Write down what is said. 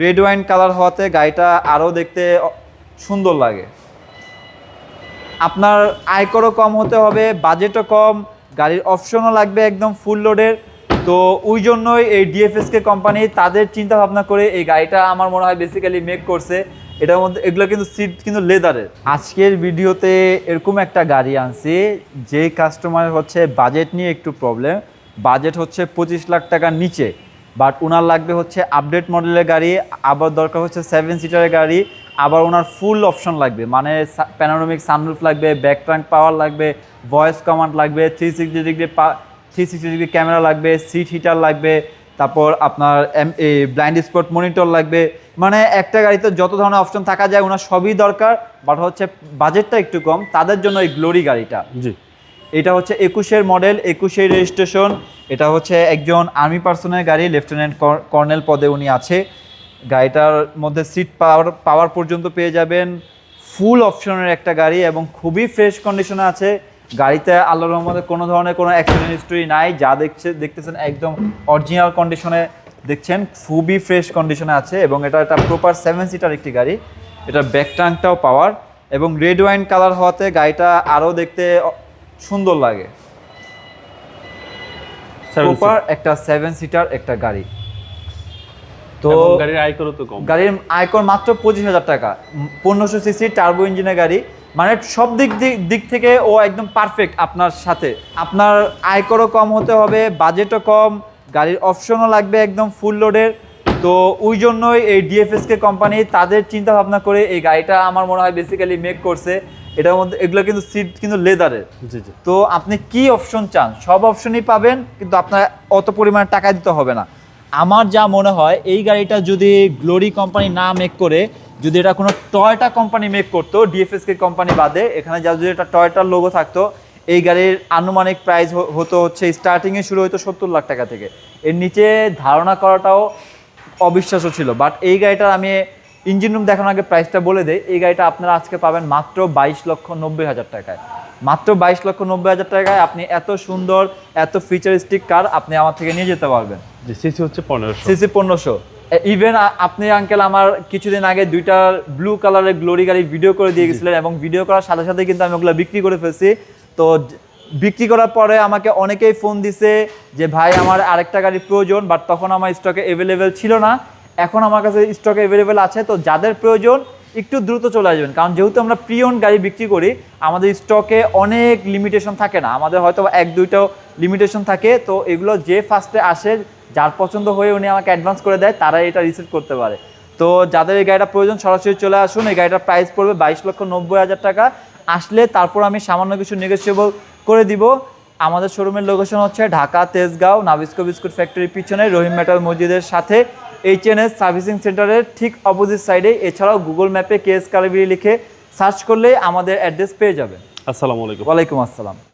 Red wine colour হওয়াতে গাড়িটা আরও দেখতে সুন্দর লাগে। আপনার আয়করও কম হতে হবে, বাজেটও কম, গাড়ির অপশনও লাগবে একদম ফুল লোডের। তো ওই জন্যই এই ডিএফএসকে কোম্পানি তাদের চিন্তা ভাবনা করে এই গাড়িটা আমার মনে হয় বেসিক্যালি মেক করছে। এটার মধ্যে এগুলো কিন্তু সিট কিন্তু লেদারের। আজকের ভিডিওতে এরকম একটা গাড়ি আনছি যে কাস্টমারের হচ্ছে বাজেট নিয়ে একটু প্রবলেম। বাজেট হচ্ছে 25 লাখ টাকার নিচে, বাট ওনার লাগবে হচ্ছে আপডেট মডেলের গাড়ি, আবার দরকার হচ্ছে 7 সিটারের গাড়ি, আবার ওনার ফুল অপশন লাগবে, মানে প্যানোরামিক সানরুফ লাগবে, ব্যাক ট্রাঙ্ক পাওয়ার লাগবে, ভয়েস কমান্ড লাগবে, 360 ডিগ্রি ক্যামেরা লাগবে, সিট হিটার লাগবে, তারপর আপনার ব্লাইন্ড স্পট মনিটর লাগবে। মানে একটা গাড়িতে যত ধরনের অপশন থাকা যায় ওনার সবই দরকার, বাট হচ্ছে বাজেটটা একটু কম, তাদের জন্য এই গ্লোরি গাড়িটা। জি, এটা হচ্ছে 21-এর মডেল, 21-এর রেজিস্ট্রেশন। এটা হচ্ছে একজন আর্মি পার্সনের গাড়ি, লেফটেন্যান্ট কর্নেল পদে উনি আছে। গাড়িটার মধ্যে সিট পাওয়ার পর্যন্ত পেয়ে যাবেন, ফুল অপশনের একটা গাড়ি এবং খুবই ফ্রেশ কন্ডিশনে আছে। গাড়িতে আল্লাহর রহমতে কোনো ধরনের কোনো অ্যাক্সিডেন্ট হিস্ট্রি নাই, যা দেখতেছেন একদম অরিজিনাল কন্ডিশনে দেখছেন, খুবই ফ্রেশ কন্ডিশনে আছে। এবং এটা একটা প্রপার 7 সিটার একটি গাড়ি। এটার ব্যাক ট্রাঙ্কটাও পাওয়ার এবং রেড ওয়াইন কালার হওয়াতে গাড়িটা আরও দেখতে সুন্দর লাগে। প্রপার একটা 7 সিটার একটা গাড়ি। তো গাড়ির আয়কর তো কম, গাড়ির আয়কর মাত্র 25,000 টাকা, 1500 সিসি টার্বো ইঞ্জিনের গাড়ি, মানে সব দিক থেকে ও একদম পারফেক্ট আপনার সাথে। আপনার আয়করও কম হতে হবে, বাজেটও কম, গাড়ির অপশনও লাগবে একদম ফুল লোডের। তো ওই জন্যই এই ডিএফএসকে কোম্পানি তাদের চিন্তা ভাবনা করে এই গাড়িটা আমার মনে হয় বেসিক্যালি মেক করছে। এটার মধ্যে এগুলো কিন্তু সিট কিন্তু লেদারের। জি জি। তো আপনি কি অপশন চান সব অপশনই পাবেন, কিন্তু আপনার অত পরিমাণে টাকা দিতে হবে না। আমার যা মনে হয় এই গাড়িটা যদি গ্লোরি কোম্পানি না মেক করে, যদি এটা কোনো টয়োটা কোম্পানি মেক করতো, ডিএফএসকে কোম্পানি বাদে, এখানে যা যদি একটা টয়োটার লোগো থাকতো, এই গাড়ির আনুমানিক প্রাইস হতো হচ্ছে স্টার্টিংয়ে শুরু হতো 70 লাখ টাকা থেকে। এর নিচে ধারণা করাটাও অবিশ্বাস্য ছিল। বাট এই গাড়িটার আমি ইঞ্জিন রুম দেখানোর আগে প্রাইসটা বলে দেই। এই গাড়িটা আপনারা আজকে পাবেন মাত্র 22,90,000 টাকায়। মাত্র 22,90,000 টাকায় আপনি এত সুন্দর, এত ফিচারিস্টিক কার আপনি আমার থেকে নিয়ে যেতে পারবেন। জি, সিসি হচ্ছে 1500। সিসি 1500। ইভেন আপনি আঙ্কেল আমার কিছুদিন আগে 2টা ব্লু কালারের গ্লোরি গাড়ি ভিডিও করে দিয়ে গেছিলেন, এবং ভিডিও করার সাথে সাথে কিন্তু আমি ওগুলো বিক্রি করে ফেলছি। তো বিক্রি করার পরে আমাকে অনেকেই ফোন দিছে যে ভাই আমার আরেকটা গাড়ির প্রয়োজন, বাট তখন আমার স্টকে অ্যাভেলেবেল ছিল না, এখন আমার কাছে স্টকে অ্যাভেলেবেল আছে। তো যাদের প্রয়োজন একটু দ্রুত চলে আসবেন, কারণ যেহেতু আমরা প্রিয়ন গাড়ি বিক্রি করি, আমাদের স্টকে অনেক লিমিটেশন থাকে না, আমাদের হয়তো 1-2টাও লিমিটেশন থাকে। তো এগুলো যে ফার্স্টে আসে, যার পছন্দ হয়ে উনি আমাকে অ্যাডভান্স করে দেয়, তারাই এটা রিসিভ করতে পারে। তো যাদের এই গাড়িটা প্রয়োজন সরাসরি চলে আসুন। এই গাড়িটার প্রাইস পড়বে 22,90,000 টাকা। আসলে তারপর আমি সামান্য কিছু নেগোশিয়েবল করে দিব। আমাদের শোরুমের লোকেশন হচ্ছে ঢাকা তেজগাঁও নাবিস্কো বিস্কুট ফ্যাক্টরির পিছনে রহিম মেটাল মসজিদের সাথে এইচএনএস সার্ভিসিং সেন্টারের ঠিক অপোজিট সাইডে। এছাড়াও গুগল ম্যাপে কেএস কালিবিরি লিখে সার্চ করলে আমাদের অ্যাড্রেস পেয়ে যাবেন। আসসালামু আলাইকুম। ওয়ালাইকুম আসসালাম।